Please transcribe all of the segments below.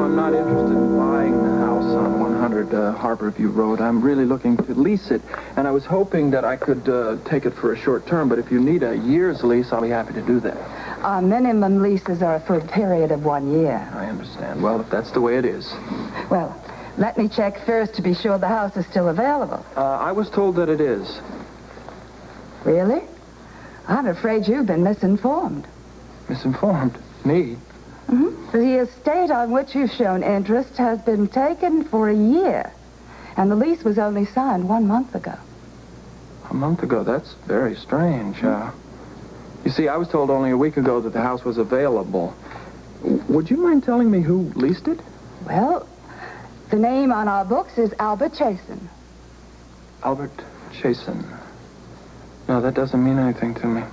I'm not interested in buying the house on 100 Harborview Road. I'm really looking to lease it, and I was hoping that I could take it for a short term, but if you need a year's lease, I'll be happy to do that. Our minimum leases are for a period of 1 year. I understand. Well, if that's the way it is. Well, let me check first to be sure the house is still available. I was told that it is. Really? I'm afraid you've been misinformed. Misinformed? Me? Mm-hmm. The estate on which you've shown interest has been taken for a year, and the lease was only signed 1 month ago. A month ago? That's very strange. You see, I was told only a week ago that the house was available. Would you mind telling me who leased it? Well, the name on our books is Albert Chasen. Albert Chasen. No, that doesn't mean anything to me.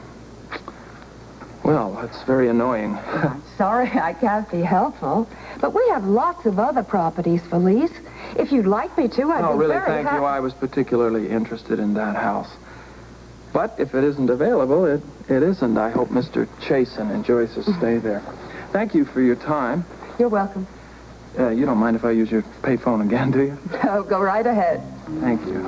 Well, that's very annoying. I'm sorry I can't be helpful, but we have lots of other properties for lease. If you'd like me to, I'd be really, very thank you. I was particularly interested in that house. But if it isn't available, it isn't. I hope Mr. Chasen enjoys his stay there. Thank you for your time. You're welcome. You don't mind if I use your payphone again, do you? No, go right ahead. Thank you.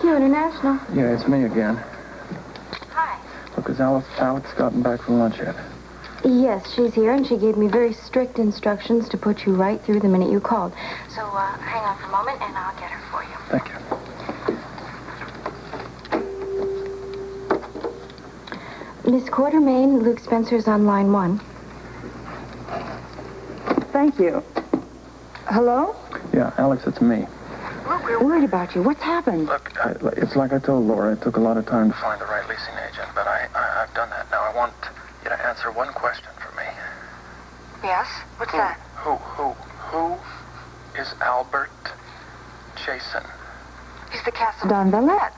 International. Yeah, it's me again. Hi. Look, has Alex gotten back from lunch yet? Yes, she's here, and she gave me very strict instructions to put you right through the minute you called. So, hang on for a moment, and I'll get her for you. Thank you. Miss Quartermain, Luke Spencer's on line 1. Thank you. Hello? Yeah, Alex, it's me. Look, we're worried about you. What's happened? Look, it's like I told Laura. It took a lot of time to find the right leasing agent, but I've done that. Now, I want you to answer one question for me. Yes? What's that? Who is Albert Chasen? He's the Cassedine valet.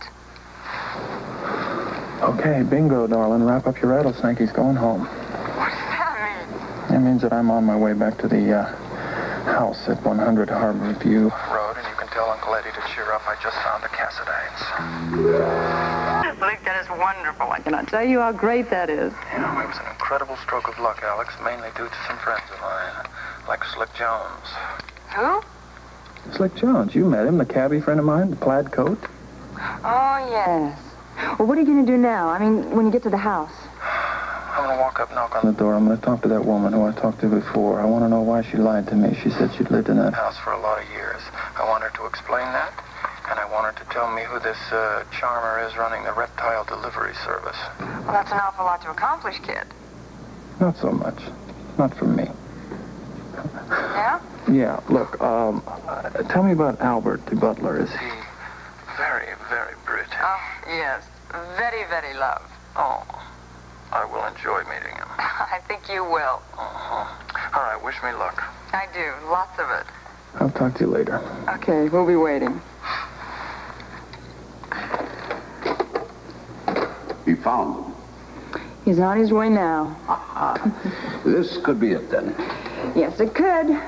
Okay, bingo, darling. Wrap up your rattlesnake. He's going home. What does that mean? It means that I'm on my way back to the house at 100 Harborview Road, and you can tell Uncle Eddie to cheer up. I just found the Cassedines. Luke, that is wonderful. I cannot tell you how great that is. You know, it was an incredible stroke of luck, Alex, mainly due to some friends of mine, like Slick Jones. Who? Slick Jones. You met him, the cabbie friend of mine, the plaid coat. Oh, yes. Well, what are you going to do now? I mean, when you get to the house? I'm going to walk up, knock on the door. I'm going to talk to that woman who I talked to before. I want to know why she lied to me. She said she'd lived in that house for a lot of years. I want her to explain that, and I want her to tell me who this charmer is running the reptile delivery service. Well, that's an awful lot to accomplish, kid. Not so much. Not for me. Yeah? Yeah, look, tell me about Albert, the butler. Is he very, very British? Oh, yes. Very, very love. Oh, I will enjoy meeting him. I think you will. Uh-huh. All right, wish me luck. I do. Lots of it. I'll talk to you later. Okay, we'll be waiting. He found them. He's on his way now. This could be it, then. Yes, it could.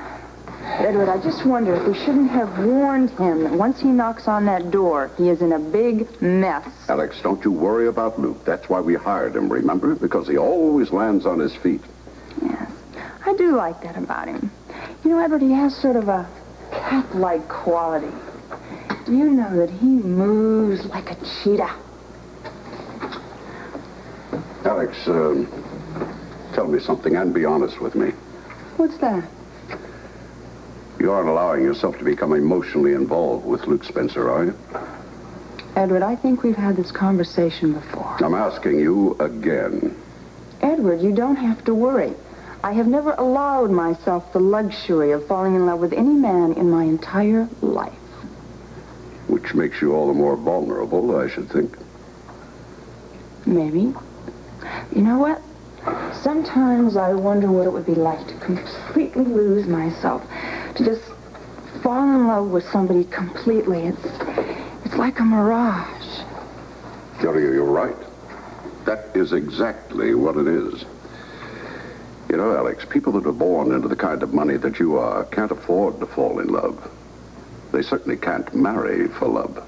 Edward, I just wonder if we shouldn't have warned him that once he knocks on that door, he is in a big mess. Alex, don't you worry about Luke. That's why we hired him, remember? Because he always lands on his feet. Yes, I do like that about him. You know, Edward, he has sort of a cat-like quality. Do you know that he moves like a cheetah? Alex, tell me something and be honest with me. What's that? You aren't allowing yourself to become emotionally involved with Luke Spencer, are you? Edward, I think we've had this conversation before. I'm asking you again. Edward, you don't have to worry. I have never allowed myself the luxury of falling in love with any man in my entire life. Which makes you all the more vulnerable, I should think. Maybe. You know what? Sometimes I wonder what it would be like to completely lose myself. To just fall in love with somebody completely. It's like a mirage. You're right. That is exactly what it is. You know, Alex, people that are born into the kind of money that you are can't afford to fall in love. They certainly can't marry for love.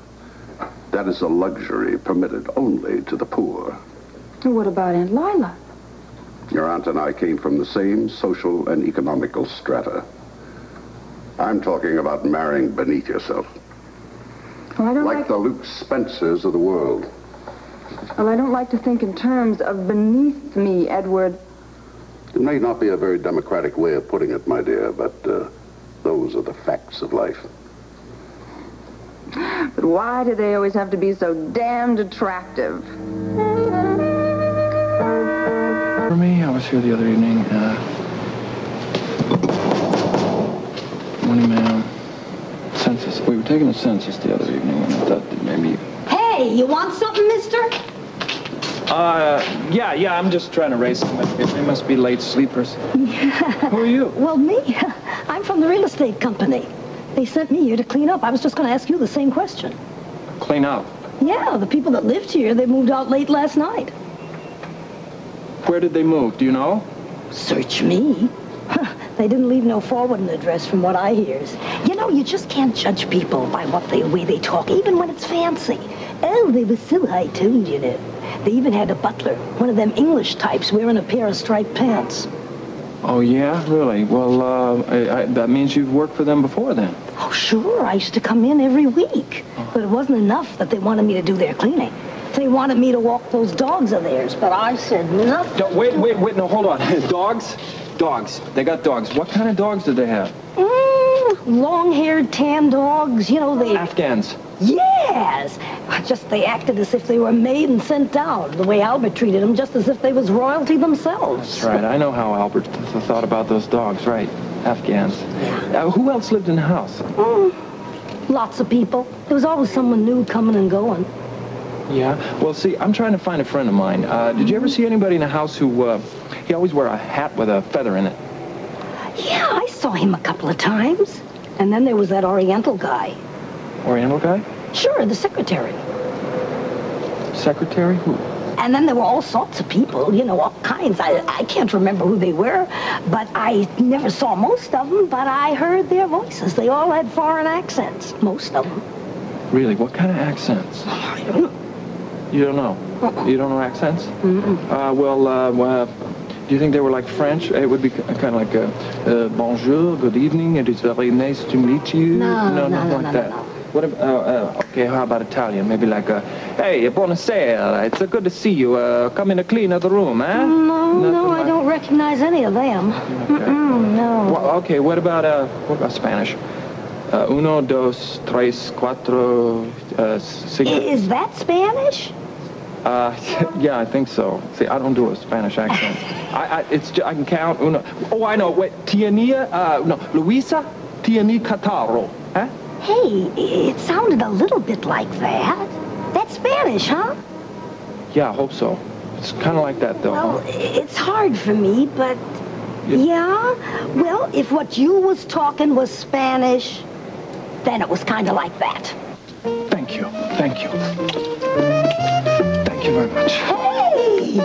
That is a luxury permitted only to the poor. What about Aunt Lila? Your aunt and I came from the same social and economical strata. I'm talking about marrying beneath yourself. Well, I don't like the Luke Spencers of the world. Well, I don't like to think in terms of beneath me, Edward. It may not be a very democratic way of putting it, my dear, but those are the facts of life. But why do they always have to be so damned attractive? For me, I was here the other evening. Morning, ma'am. Census. We were taking a census the other evening, and I thought that maybe... Hey, you want something, mister? Yeah, I'm just trying to raise them. They must be late sleepers. Who are you? Well, me? I'm from the real estate company. They sent me here to clean up. I was just going to ask you the same question. Clean up? Yeah, the people that lived here, they moved out late last night. Where did they move? Do you know? Search me. They didn't leave no forwarding address from what I hears. You know, you just can't judge people by the way they talk, even when it's fancy. Oh, they were so high-toned, you know. They even had a butler, one of them English types, wearing a pair of striped pants. Oh, yeah? Really? Well, that means you've worked for them before, then? Oh, sure. I used to come in every week. But it wasn't enough that they wanted me to do their cleaning. They wanted me to walk those dogs of theirs, but I said nothing. Wait, no, hold on. Dogs? Dogs. They got dogs. What kind of dogs did they have? Long-haired tan dogs, you know, they... Afghans. Yes! Just they acted as if they were made and sent down, the way Albert treated them, just as if they was royalty themselves. That's right. I know how Albert thought about those dogs, right? Afghans. Yeah. Who else lived in the house? Lots of people. There was always someone new coming and going. Yeah? Well, see, I'm trying to find a friend of mine. Did you ever see anybody in the house who, he always wore a hat with a feather in it? Yeah, I saw him a couple of times. And then there was that Oriental guy. Oriental guy? Sure, the secretary. Secretary? Who? And then there were all sorts of people, you know, all kinds. I can't remember who they were, but I never saw most of them, but I heard their voices. They all had foreign accents, most of them. Really? What kind of accents? I don't know. You don't know? You don't know accents? Mm-mm. Do you think they were like French? It would be kind of like bonjour, good evening, it is very nice to meet you. No, nothing like that. What about, okay, how about Italian? Maybe like, hey, buonasera, it's good to see you. Come in to clean up the room, huh? No, I don't recognize any of them. Okay. No. Well, okay, what about Spanish? Uno, dos, tres, cuatro, cinco. Is that Spanish? Yeah, I think so. See, I don't do a Spanish accent. I can count. Uno. Oh, I know. Wait, Tiania, no, Luisa Tiani Cataro, huh? Hey, it sounded a little bit like that. That's Spanish, huh? Yeah, I hope so. It's kind of like that, though. Well, huh? it's hard for me, but... Yeah? Well, if what you was talking was Spanish, then it was kind of like that. Thank you. Thank you. Thank you very much. Hey!